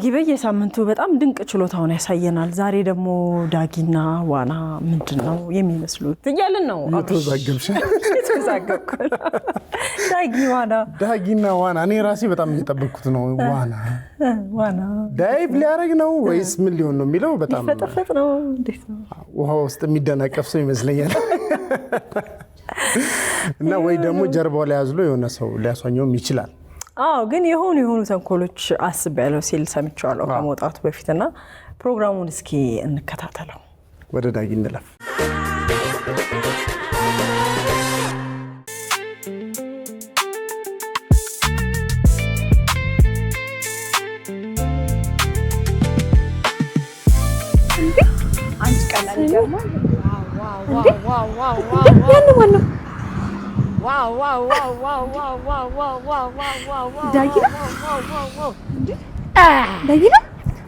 ዳጊ በየሳምንቱ በጣም ድንቅ ችሎታውን ያሳየናል። ዛሬ ደግሞ ዳጊና ዋና ምንድነው የሚመስሉት እያልን ነው። ተዛገብሽ ዳጊና ዋና እኔ ራሴ በጣም እየጠበቅኩት ነው። ዋና ዳይቭ ሊያደርግ ነው ወይስ ምን ሊሆን ነው የሚለው በጣም ፈጥፈጥ ነው። እንዴት ነው ውሃ ውስጥ የሚደናቀፍ ሰው ይመስለኛል። እና ወይ ደግሞ ጀርባው ላይ ያዝሎ የሆነ ሰው ሊያሷኘውም ይችላል። ግን የሆኑ ተንኮሎች አስቤያለሁ ሲል ሰምቻለሁ ከመውጣቱ በፊትና ፕሮግራሙን እስኪ እንከታተለው። ወደ ዳጊ እንለፍ።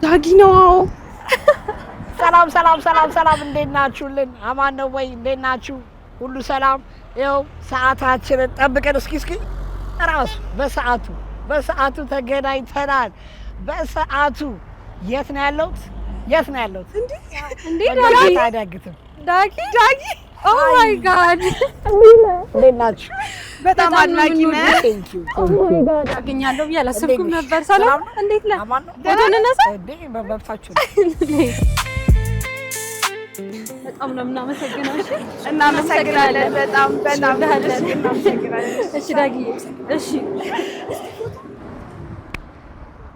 ዳጊ ነው። ሰላም እንዴት ናችሁልን? አማን ነው ወይ? እንዴት ናችሁ? ሁሉ ሰላም? ይኸው ሰዓታችንን ጠብቀን እስኪ ራሱ በሰዓቱ ተገናኝተናል። በሰዓቱ የት ነው ያለሁት? እንዴ ዳጊ ኦ ማይ ጋድ እንዴት ናችሁ? በጣም አድናቂ ነኝ። ቴንክ ዩ ኦ ማይ ጋድ አገኛለሁ ብዬ አላሰብኩም ነበር። ሰላም እንዴት ነህ? ፎቶ እንነሳ እንዴ? በመብታችሁ በጣም ነው የምናመሰግነው። እሺ እናመሰግናለን። በጣም እናመሰግናለን። እሺ ዳጊ እሺ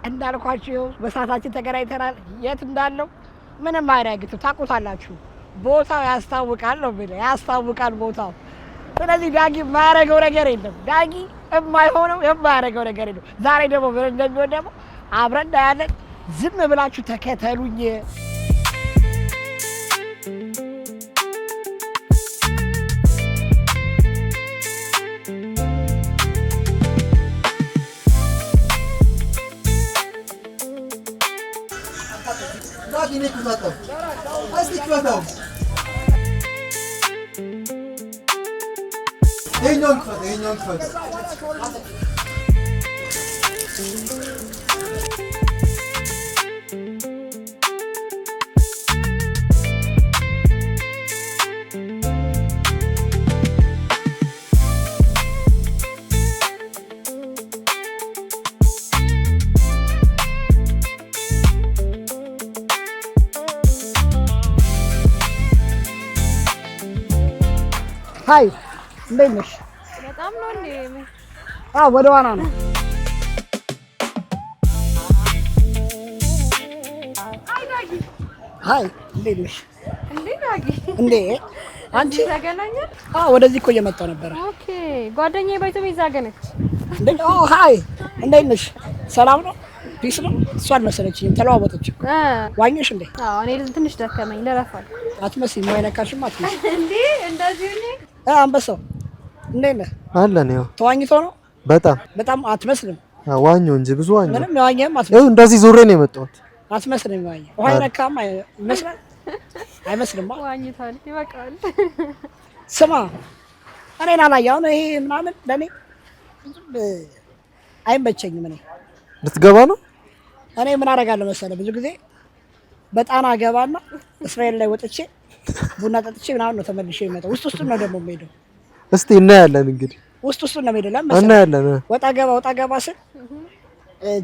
እንዳልኳችሁ በሰዓታችን ተገናኝተናል። የት እንዳለው ምንም አያዳግትም፣ ታውቁታላችሁ። ቦታው ያስታውቃል ነው ብለ ያስታውቃል ቦታው። ስለዚህ ዳጊ የማያደርገው ነገር የለም። ዳጊ የማያደርገው ነገር የለም። ዛሬ ደግሞ ምን እንደሚሆን ደግሞ አብረን እናያለን። ዝም ብላችሁ ተከተሉኝ። ሃይ እንዴት ነሽ? በጣም ነው እንዴ? ወደ ዋና ነው። ሃይ እንዴት ነሽ? ዳጊ እንዴ አንቺ ተገናኘን? ወደዚህ እኮ እየመጣሁ ነበር። ኦኬ ጓደኛዬ ባይቶ ይዛገነች እንዴ ሃይ እንዴት ነሽ? ሰላም ነው? ፒስ ነው? እሷን መሰለችኝ ተለዋወጠች። ዋኘሽ እንዴ? እኔ ትንሽ ደከመኝ ለረፋል። አትመስይም፣ የማይነካሽም አትመስይም። እንዴ እንደዚህ ነኝ። አንበሳው እንዴት ነህ? አለን ያው ተዋኝቶ ነው? በጣም አትመስልም። ዋኘው እንጂ ብዙ ዋኘው። ምንም የዋኘህም አትመስልም። እንደዚህ ዞሬ ነው የመጣሁት። አትመስልም። ዋኘ ውሃ ይነካም ይመስላል። አይመስልም። ዋኝታል ይበቃል። ስማ እኔን አላየህ አሁን ይሄ ምናምን ለኔ አይመቸኝም። እኔ ልትገባ ነው? እኔ ምን አደርጋለሁ መሰለህ ብዙ ጊዜ በጣና ገባና እስራኤል ላይ ወጥቼ ቡና ጠጥቼ ምናምን ነው ተመልሼ የምመጣው። ውስጥ ነው ደግሞ የምሄደው። እስቲ እናያለን እንግዲህ ውስጥ ነው የምሄደው። ለምን እናያለን። ወጣ ገባ ስል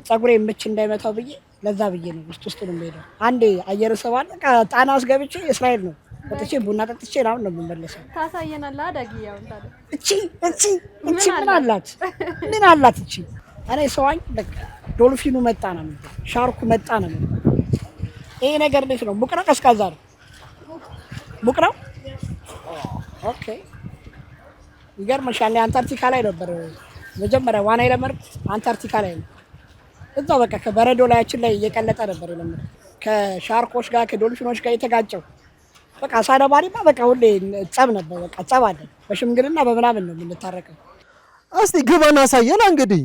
ፀጉሬ ምች እንዳይመታው ብዬ ለዛ ብዬ ነው ውስጥ ነው የምሄደው። አንዴ አየር ሰባለ ጣና ውስጥ ገብቼ እስራኤል ነው ወጥቼ ቡና ጠጥቼ ምናምን ነው የምመለሰው። ታሳየናለህ ዳጊ ያው እንታለ እቺ ምን አላት እቺ እኔ ሰዋኝ በቃ ዶልፊኑ መጣ ነው የምልህ፣ ሻርኩ መጣ ነው የምልህ። ይሄ ነገር እንዴት ነው? ሙቅ ነው ቀዝቃዛ ነው? ሙቅ ነው። ኦኬ ይገርምሻል። አንታርክቲካ ላይ ነበር መጀመሪያ ዋና የለመድኩት፣ አንታርክቲካ ላይ ነው። እዛው በቃ ከበረዶ ላያችን ላይ እየቀለጠ ነበር የለመድኩት፣ ከሻርኮች ጋር ከዶልፊኖች ጋር የተጋጨው። በቃ ሳደባሪማ በቃ ሁሌ ጸብ ነበር። በቃ ጸብ አለ። በሽምግልና በምናምን ነው የምንታረቀው። እስቲ ግባና አሳየን። እንግዲህ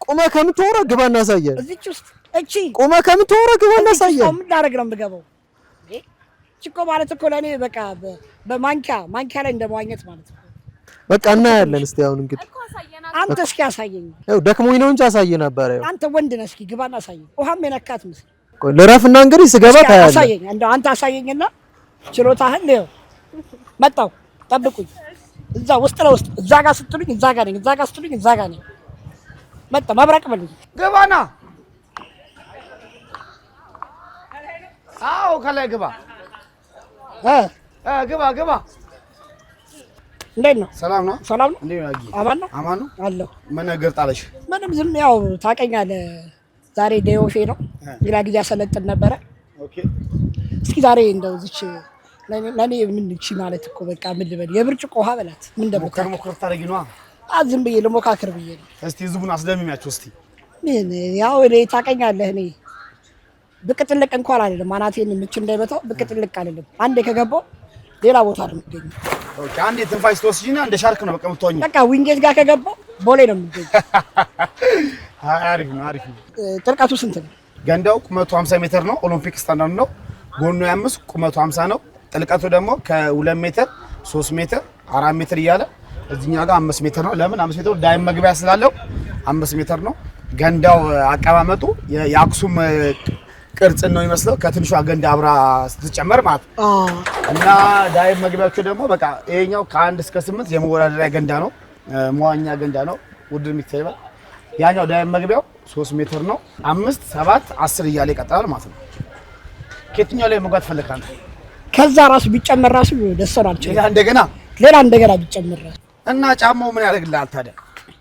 ቁመህ ከምትወራ ግባና አሳየን። እዚች ውስጥ እቺ ቁመህ ከምትወራ ግባና አሳየን። ምን ላደርግ ነው የምገባው? እቺ እኮ ማለት እኮ ለኔ በቃ በማንኪያ ላይ እንደመዋኘት ማለት ነው። በቃ እናያለን። እስቲ አሁን እንግዲህ አንተ እስኪ አሳየኝ። ያው ደክሞኝ ነው እንጂ አሳይ ነበር። ያው አንተ ወንድ ነህ። እስኪ ግባና አሳየኝ። ውሃም የነካት ምስል ቆይ ልረፍና እንግዲህ ስገባ ታያለህ። አሳየኝ። እንደው አንተ አሳየኝና ችሎታህን ነው። መጣሁ፣ ጠብቁኝ። እዛ ውስጥ ለውስጥ እዛ ጋር ስትሉኝ እዛ ጋር ነኝ፣ እዛ ጋር ስትሉኝ እዛ ጋር ነኝ። መጣ መብረቅ በሉኝ። ግባና። አዎ ከላይ ግባ። ግባ ግባ። እንዴት ነው? ሰላም ነው? ሰላም ነው? እንዴት ነው? አማን ነው? አማን ነው አለሁ። ምን ነገር ጣለሽ? ምንም ዝም ያው ታውቀኛለህ። ዛሬ ዴዮፌ ነው። ሌላ ጊዜ አሰለጥን ነበረ። ኦኬ እስኪ ዛሬ እንደው እዚች ለኔ ምን እቺ ማለት እኮ በቃ ምን ልበል የብርጭቆ ውሃ በላት። ምን እንደምታውቅ ሞከር ታደርጊ ነው? ዝም ብዬ ልሞካክር ብዬ ነው። እስቲ ህዝቡን አስደምሚያቸው እስቲ። ምን ያው እኔ ታውቀኛለህ። እኔ ብቅ ጥልቅ እንኳን አይደለም። አናቴን ምች እንዳይመታው ብቅ ጥልቅ አይደለም። አንዴ ከገባው ሌላ ቦታ ነው የምገኘው። ኦኬ አንዴ ትንፋሽ ትወስጂና እንደ ሻርክ ነው በቃ የምትሆኚው። በቃ ዊንጌት ጋር ከገባው ቦሌ ነው የምገኘው። አሪፍ ነው አሪፍ ነው። ጥልቀቱ ስንት ነው? ገንዳው ቁመቱ 50 ሜትር ነው። ኦሎምፒክ ስታንዳርድ ነው። ጎኑ 5 ቁመቱ 50 ነው። ጥልቀቱ ደግሞ ከ2 ሜትር 3 ሜትር 4 ሜትር እያለ እዚህኛው ጋር 5 ሜትር ነው። ለምን 5 ሜትር ዳይም መግቢያ ስላለው 5 ሜትር ነው። ገንዳው አቀማመጡ የአክሱም ቅርጽ ነው የሚመስለው ከትንሿ ገንዳ አብራ ስትጨመር ማለት እና ዳይም መግቢያቸው ደግሞ በቃ ይሄኛው ከ1 እስከ 8 የመወዳደሪያ ገንዳ ነው። መዋኛ ገንዳ ነው። ውድድር የሚታየው ያኛው ዳይም መግቢያው 3 ሜትር ነው። 5 7 10 እያለ ይቀጥላል ማለት ነው። ከየትኛው ላይ መጓት ፈልካል? ከዛ ራሱ ቢጨመር ራሱ ደስ ይላል። ሌላ እንደገና ቢጨመር እና ጫማው ምን ያደርግልሃል ታዲያ?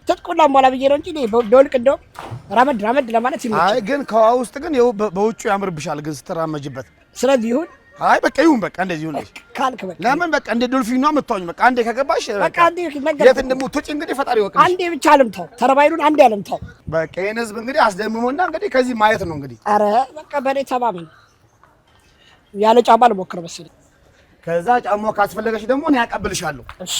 ተጥቆላ ሞላ ብዬ ነው እንጂ ዶልቅ እንደው ራመድ ለማለት ይመጣል። አይ ግን ከውሃ ውስጥ ግን ይኸው በውጭ ያምርብሻል ግን ስትራመጅበት። ስለዚህ ይሁን አይ በቃ ይሁን በቃ እንደዚህ ይሁን ካልክ በቃ ለምን በቃ እንደ ዶልፊን ነው የምትሆኝ። በቃ አንዴ ከገባሽ በቃ አንዴ የት እንደምትወጪ እንግዲህ ፈጣሪ ይወቅልሽ። አንዴ ብቻ አልምታው ተርባይኑን አንዴ አልምታው። በቃ ይሄን ህዝብ እንግዲህ አስደምሞና እንግዲህ ከዚህ ማየት ነው እንግዲህ። አረ በቃ በኔ ተማመን። ያለ ጫማ ልሞክር መሰለኝ። ከዛ ጫማው ካስፈለገሽ ደግሞ እኔ ያቀብልሻለሁ። እሺ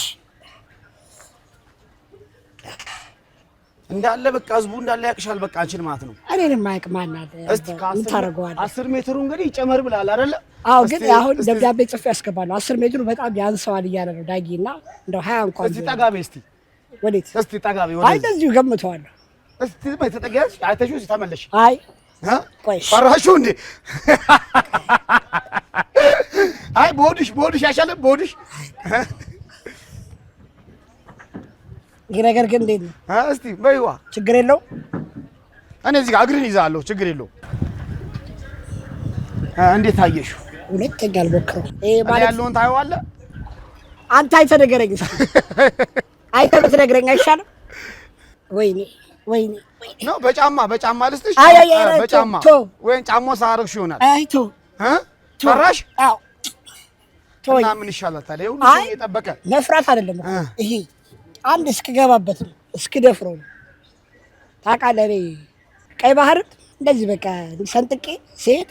እንዳለ በቃ ህዝቡ እንዳለ ያቅሻል። በቃ አንቺን ማለት ነው። እኔንም ማይቅ ማን አለ? እስቲ ታረጋዋለህ። 10 ሜትሩ እንግዲህ ይጨመር ብለሃል አይደለ? አዎ ግን አሁን ደብዳቤ ጽፌ ያስገባለሁ። 10 ሜትሩ በጣም ያንሰዋል እያለ ነው ዳጊና እንደው 20 እንኳን እስቲ ጠጋቤ እስቲ ወዴት? እስቲ ጠጋቤ ወዴት? አይ እንደዚሁ ገምተዋለሁ። እስቲ ተጠጋሽ አይተሽው ተመለሽ። አይ ቆይ ፈራሽው እንዴ? አይ ቦዲሽ ያሻለም ቦዲሽ ነገር ግን እንዴት ነው? እስቲ በይዋ ችግር የለው። እኔ እዚህ ጋር እግርን ይዛለሁ። ችግር የለው። እንዴት አየሽው? ሁለተኛ አልሞክረው። ይሄ ማለት ያለውን ታየዋለህ አንተ። አይተህ ንገረኝ እስኪ። አይተህ ብትነግረኝ አይሻልም? ወይኔ ነው በጫማ ልስጥሽ። በጫማ ወይን ጫማ ሳረግሽ ይሆናል። አይቶ ፈራሽ? አዎ ቶይ እና ምን ይሻላል ታዲያ? ሁሉ እየጠበቀ መፍራት አይደለም ይሄ አንድ እስክገባበት ነው እስክደፍረው ነው። ታውቃለህ እኔ ቀይ ባህር እንደዚህ በቃ ሰንጥቄ ሲሄድ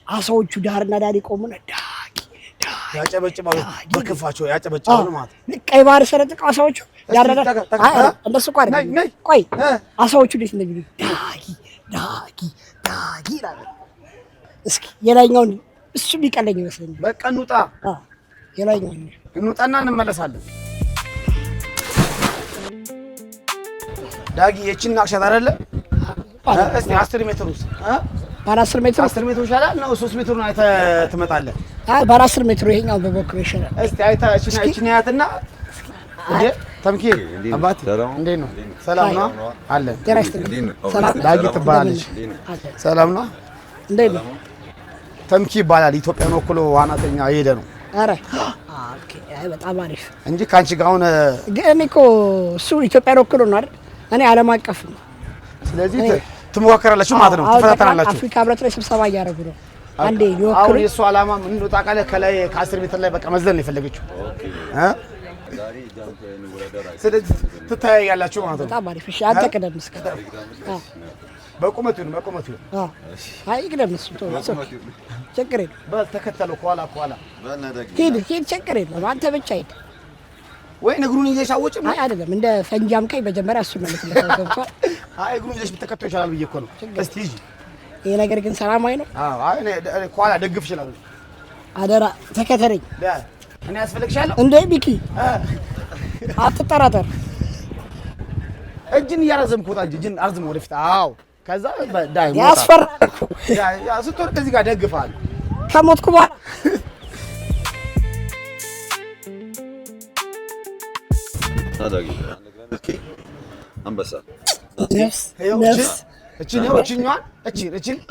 አሳዎቹ ዳርና ዳር ይቆሙና ዳጊ ያጨበጭባሉ። በክፋቸው ያጨበጭባሉ ማለት ነው። ቀይ ባህር ሰንጥቀው አሳዎቹ ዳርና ዳር እንደሱ እኮ አይደለም። ቆይ አሳዎቹ እንዴት እንደሚሉ ዳጊ ይላሉ። እስኪ የላይኛውን እሱ ቢቀለኝ ይመስለኛል። በቃ እንውጣ። የላይኛውን እንውጣና እንመለሳለን። ዳጊ የቺን ናቅሻት አይደለ? እስቲ 10 ሜትር ውስጥ ባለ 10 ሜትር 10 ሜትር ይሻላል ነው 3 ሜትር ነው አይተህ ትመጣለህ። አይ ባለ 10 ሜትር ይሄኛው በበኩል ይሻላል። እስቲ አይተህ እቺን ያያትና እንዴ ተምኪ አባቴ እንዴት ነው? ሰላም ነው አለ ሰላም ዳጊ ትባላለች። ሰላም ነው እንዴት ነው? ተምኪ ይባላል። ኢትዮጵያን ወክሎ ዋናተኛ እየሄደ ነው። አረ ኦኬ። አይ በጣም አሪፍ እንጂ ካንቺ ጋር አሁን ግን እኮ እሱ ኢትዮጵያን ወክሎ ነው አይደል? እኔ ዓለም አቀፍ ነው። ስለዚህ ትሞካከራላችሁ ማለት ነው። ትፈታተናላችሁ። አፍሪካ ህብረት ላይ ስብሰባ እያደረጉ ነው። አንዴ ይወክሉ። አሁን የእሱ ዓላማ ምን ነው ታውቃለህ? ከላይ ከ10 ሜትር ላይ በቃ መዝለል ነው የፈለገችው። ስለዚህ ትታያያላችሁ ማለት ነው። በጣም አሪፍ። እሺ አንተ ቅደም እስከ በቁመቱ ነው። አይ ቅደም እሱ ችግር የለም። ተከተለው ከኋላ ሂድ ችግር የለም። አንተ ብቻ ሂድ። ወይ እግሩን ይዘሽ አወጭም? አይ አይደለም እንደ ፈንጃም ከይ መጀመሪያ እሱ ነው የምትለካው። አይ እግሩን ይዘሽ ብትከተው ይችላል ብዬ እኮ ነው። እስቲ ሂጂ። ይሄ ነገር ግን ሰላማዊ ነው። አይ እኔ ከኋላ ደግፍ ይችላል። አደራ ተከተለኝ። እኔ ያስፈልግሻለሁ እንደ ቢኪ አትጠራጠር። እጅን እያረዘምክ ወጣ እንጂ እጅን አርዝም ወደፊት። አዎ ከዛ ዳይ ሞታ ያስፈራል። ያ ስትወርቅ እዚህ ጋር ደግፋል። ከሞትኩ በኋላ ታዳጊ አንበሳ ነፍስ እቺኛዋን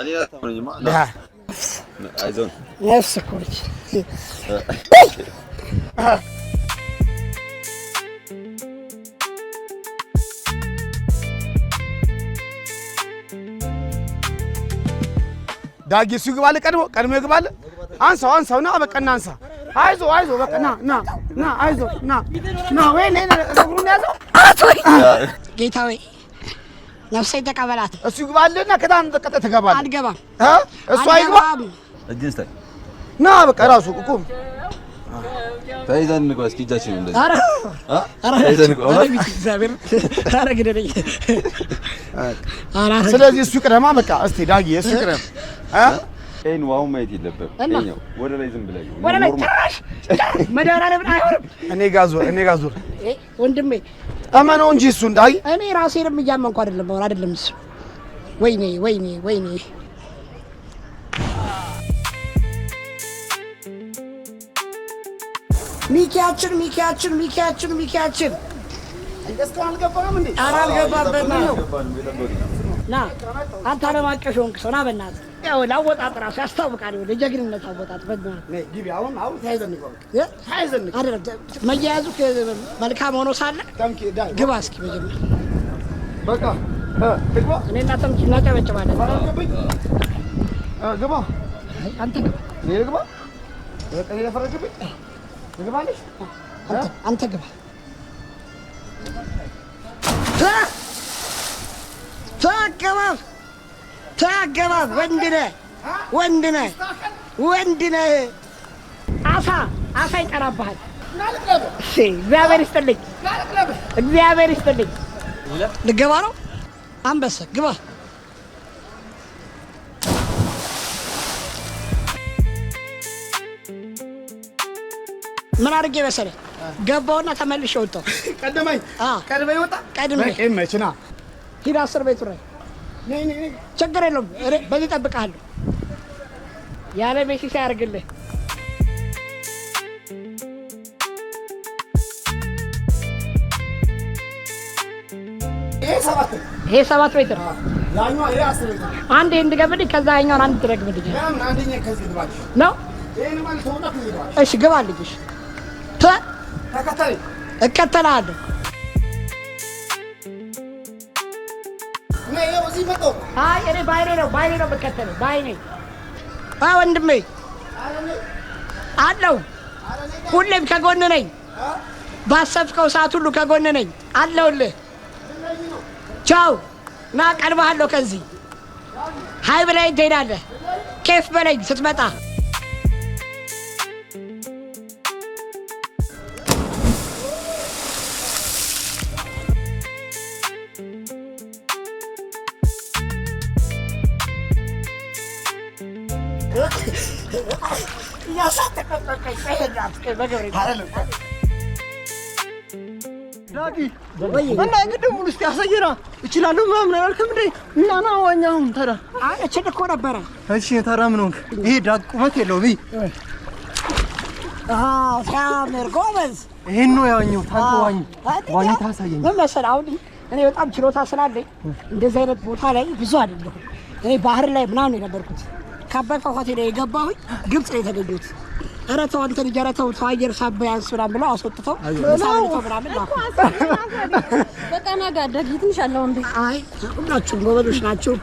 እኔ አታምነኝማ። አይዞን ነፍስ እኮ ነች። ዳጊ እሱ ይግባል። ቀድሞ ይግባል። አንሳው ና በቃ ና አንሳ። አይዞ በቃ ና አይዞ ና ወይ እግሩን ያዘው። ጌታዬ ነፍሴን ተቀበላት። እሱ ይግባልና ከዳን ተቀጠ ተገባል። አልገባም። እሱ አይግባ። እጅን ስታይ ና በቃ ራሱ ቁም ተይዘን እንግባ። እስኪ እጃችን እንደዚህ ተይዘን እንግባ። ስለዚህ እሱ ቅደማ በቃ እስቲ ዳጊ እሱ ቅደም። ኤን ዋው ማየት የለብህም። እኛው ወደ ላይ ዝም ብለህ ወደ ላይ ጭራሽ መድኃኒዓለም አይሆንም። እኔ ጋር ዙር ወንድሜ እመነው እንጂ እሱ እንዳይ እኔ ራሴንም እያመንኩ አይደለም እሱ። ወይኔ ሚኪያችን እስካሁን አልገባህም እንዴ? ኧረ አልገባበትም። ና አንተ ዓለም አቀፍ የሆንክ ሰው ና በእናትህ። ያው ለአወጣጥ እራሱ ያስታውቃል። ለጀግንነት አወጣጥ በእናትህ ግቢ። አሁን ተያይዘን እንግባ። አይደለም መያያዙ መልካም ሆኖ ሳለ ግባ እስኪ መጀመሪያ በቃ ግባ። እኔ እና ተምች እናጨበጭባለን። ግባ። አንተ ግባ። እኔ ልግባ? በቃ እኔ ለፈረድብኝ ልግባልሽ? አንተ ግባ። ተገባብ ወንድ ነህ። አሳ ይጠራብሃል። እግዚአብሔር ይስጥልኝ። ልገባ ነው። አንበሳ ግባ። ምን አድርጌ መሰለህ ገባውና ተመልሼ ወጣሁ። ቀድመኝ ወጣ። መችና ሂድ 10 ቤቱ ላይ ችግር የለውም። በዚህ እጠብቅሃለሁ። ያለ ሜሲ ሲያደርግልህ ይሄ 7 ሜትር አንዴ እንድገብልኝ ከዛ ያኛውን አንድ ትረግምልኝ ነው። እሺ ግባልኝ። እሺ እከተልሃለሁ። አይ እኔ ባይኔ ነው የምከተለው። ባይኔ ወንድሜ አለው። ሁሌም ከጎን ነኝ። ባሰብከው ሰዓት ሁሉ ከጎን ነኝ። አለሁልህ። ቻው። ና ቀድመሃለሁ። ከዚህ ሀይ ብለኸኝ ትሄዳለህ። ኬፍ በለኝ ስትመጣ። እና እንግዲህ ሙሉ እስቲ አሳየና እችላለሁ ምናምን አላልክም እንዴ? እና ና ዋኛውን ተራ እችል እኮ ነበረ። እሺ ተራ ምን ሆንክ? ይሄ ዳግ ቁመት የለውም። ሲያምር ጎበዝ። ይሄን ነው ያዋኘው። ዋኝ ታሳየኝ። ምን መሰለህ አሁን እኔ በጣም ችሎታ ስላለኝ እንደዚህ አይነት ቦታ ላይ ብዙ አይደለሁም። እኔ ባህር ላይ ምናምን የነበርኩት ከአባይ ፏፏቴ ላይ የገባሁኝ ግብጽ ላይ የተገኘሁት። ኧረ ተው አንተ ልጅ፣ ኧረ ተው አየር ሳበይ አንስ ምናምን ብለው አስወጥተው ሳብተው ምናምን ላኩ። በጣም አጋዳጊ ትንሽ አለው እንዴ? አይ ሁላችሁም ጎበዞች ናችሁ።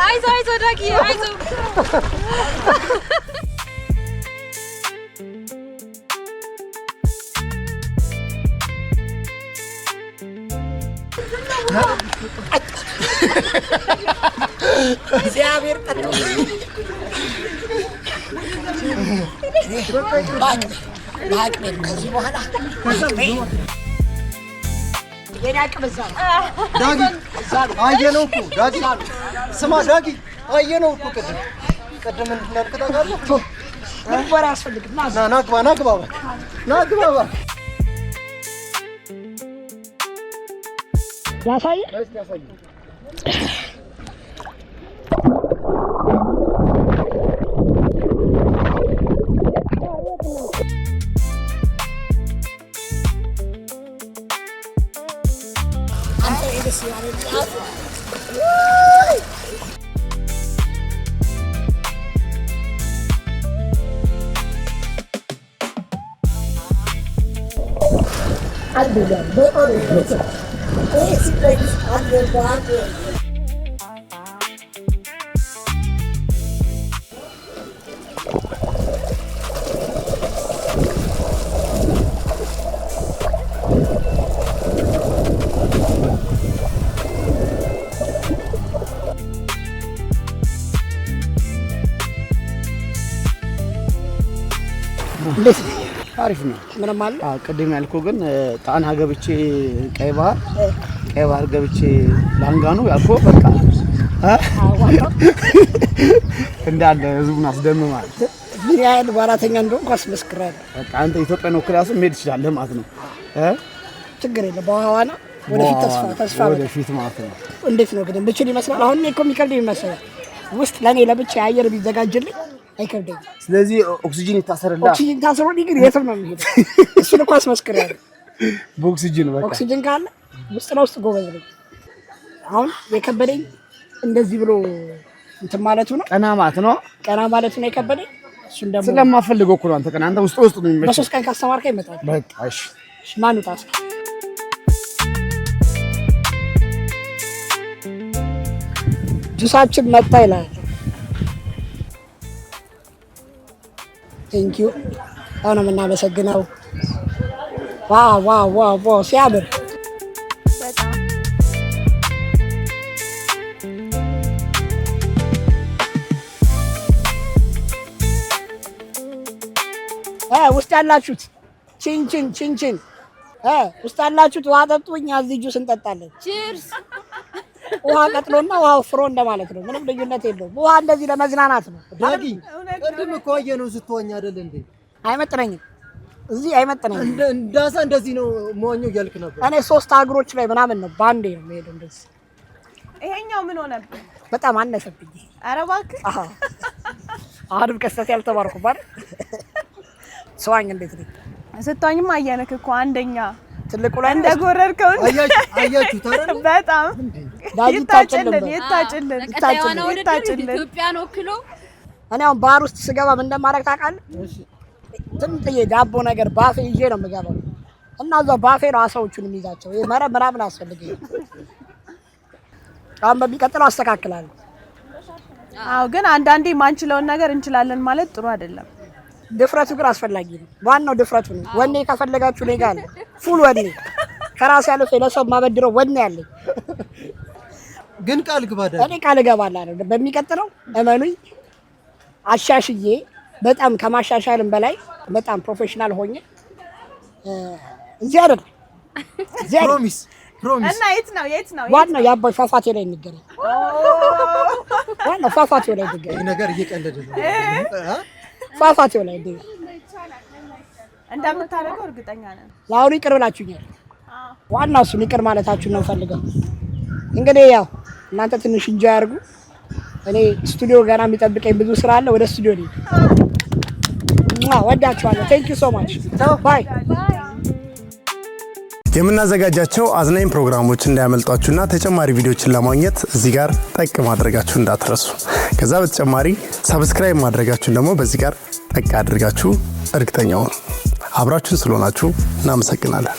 አይዞህ ዳጊ አይዞህ። እግዚአብሔር ከዚህ በኋላ የኔ አቅም እዛ ነው። ዳጊ አየነው እኮ ዳጊ ስማ ዳጊ አየነው እኮ ቅድም እንድናልክ ታውቃለህ። ምን ወሬ አያስፈልግም። ና ግባ ያሳይ አሪፍ ነው። ምንም አለ? ቅድም ያልኩህ ግን ጣና ገብቼ ቀይ ባህር ገብቼ ላንጋኖ ያልኩህ በቃ እንዳለ ህዝቡን አስደምማል። ምን ያህል ባራተኛ እንደሆንኩ አስመስክራለሁ። በቃ አንተ ኢትዮጵያን ወክለህ መሄድ ትችላለህ ማለት ነው። ችግር የለም። በኋላ ወደፊት ተስፋ ወደፊት ማለት ነው። እንዴት ነው ግን ብችል ይመስላል። አሁን እኮ የሚከብደኝ ይመስላል። ውስጥ ለኔ ለብቻ አየር ቢዘጋጅልኝ አይከብደኝ። ስለዚህ ኦክሲጅን ይታሰርልህ። ኦክሲጅን ታስሮልኝ ግን የትም ነው የሚሄድ። እሱን እኮ አስመስክራለሁ። በኦክሲጅን በቃ ኦክሲጅን ካለ ውስጥ ለውስጥ ጎበዝ ነኝ። አሁን የከበደኝ እንደዚህ ብሎ እንትን ማለቱ ነው። ቀና ማለቱ ነው የከበደኝ። እሱን ደግሞ ስለማፈልገው እኮ ነው። አንተ ውስጥ ነው የሚመጣው። በሶስት ቀን ካስተማርከኝ ይመጣል። በቃ እሺ። ማን ታስ ጁሳችን መጣ ይላል። ቴንክ ዩ አሁን የምናመሰግነው። ዋው ሲያምር ውስጥ ያላችሁት ቺንቺን ውስጥ ያላችሁት ውሃ ጠጡ። እኛ እዚህ ጁስ እንጠጣለን። ቺርስ። ውሃ ቀጥሎና ውሃ ፍሮ እንደማለት ነው። ምንም ልዩነት የለውም። ውሃ እንደዚህ ለመዝናናት ነው። ዳጊ ቅድም እኮ አየነው ስትወኝ አይደል እንዴ? አይመጥነኝም። እዚህ አይመጥነኝም። እንዳሳ እንደዚህ ነው መዋኘው እያልክ ነበር። እኔ 3 እግሮች ላይ ምናምን ነው ባንዴ ነው የምሄደው እንደዚህ። ይሄኛው ምን ሆነብህ? በጣም አነሰብኝ። ኧረ እባክህ። አሁንም ቀሰት ያልተባርኩ ባል ሰዋኝ እንዴት ነው ስትዋኝም አየነክ እኮ አንደኛ ትልቁ ላይ እንደጎረርከው አያችሁ ታረን በጣም ይታጭልን ኢትዮጵያን ወክሎ እኔ አሁን ባህር ውስጥ ስገባ ምን እንደማደርግ ታውቃለህ? ትንጥዬ ዳቦ ነገር ባፌ ይዤ ነው የምገባው እና እዛው ባፌ ነው አሳዎቹን የሚይዛቸው። ይሄ መረብ ምናምን አስፈልገኝ። አሁን በሚቀጥለው አስተካክላለሁ። አዎ፣ ግን አንዳንዴ ማንችለውን ነገር እንችላለን ማለት ጥሩ አይደለም። ድፍረቱ ግን አስፈላጊ ነው። ዋናው ድፍረቱ ነው። ወኔ ከፈለጋችሁ እኔ ጋር ፉል ወኔ ከራስ ያለው ለሰው ማበድረው ወኔ ያለኝ ግን ቃል ግባዳ እኔ ቃል እገባለሁ። በሚቀጥለው እመኑኝ አሻሽዬ በጣም ከማሻሻልም በላይ በጣም ፕሮፌሽናል ሆኜ እዚህ አይደል ፕሮሚስ እና የት ነው ዋናው የአባይ ፏፏቴ ላይ እንገናኝ። ዋናው ፏፏቴው ላይ እንገናኝ። ነገር እየቀለደ ነው። ፏፏቴው ላይ እንገናኝ። እንደምታደርገው እርግጠኛ ነን። ለአሁኑ ይቅር ብላችሁኛል። ዋናው እሱን ይቅር ማለታችሁን ነው ፈልገው። እንግዲህ ያው እናንተ ትንሽ እንጂ አያርጉ። እኔ ስቱዲዮ ገና የሚጠብቀኝ ብዙ ስራ አለ። ወደ ስቱዲዮ ነኝ። ወዳችኋለሁ። ቴንክ ዩ ሶ ማች ባይ። የምናዘጋጃቸው አዝናኝ ፕሮግራሞች እንዳያመልጧችሁና ተጨማሪ ቪዲዮችን ለማግኘት እዚህ ጋር ጠቅ ማድረጋችሁ እንዳትረሱ። ከዛ በተጨማሪ ሰብስክራይብ ማድረጋችሁን ደግሞ በዚህ ጋር ጠቅ አድርጋችሁ እርግጠኛው አብራችሁን ስለሆናችሁ እናመሰግናለን።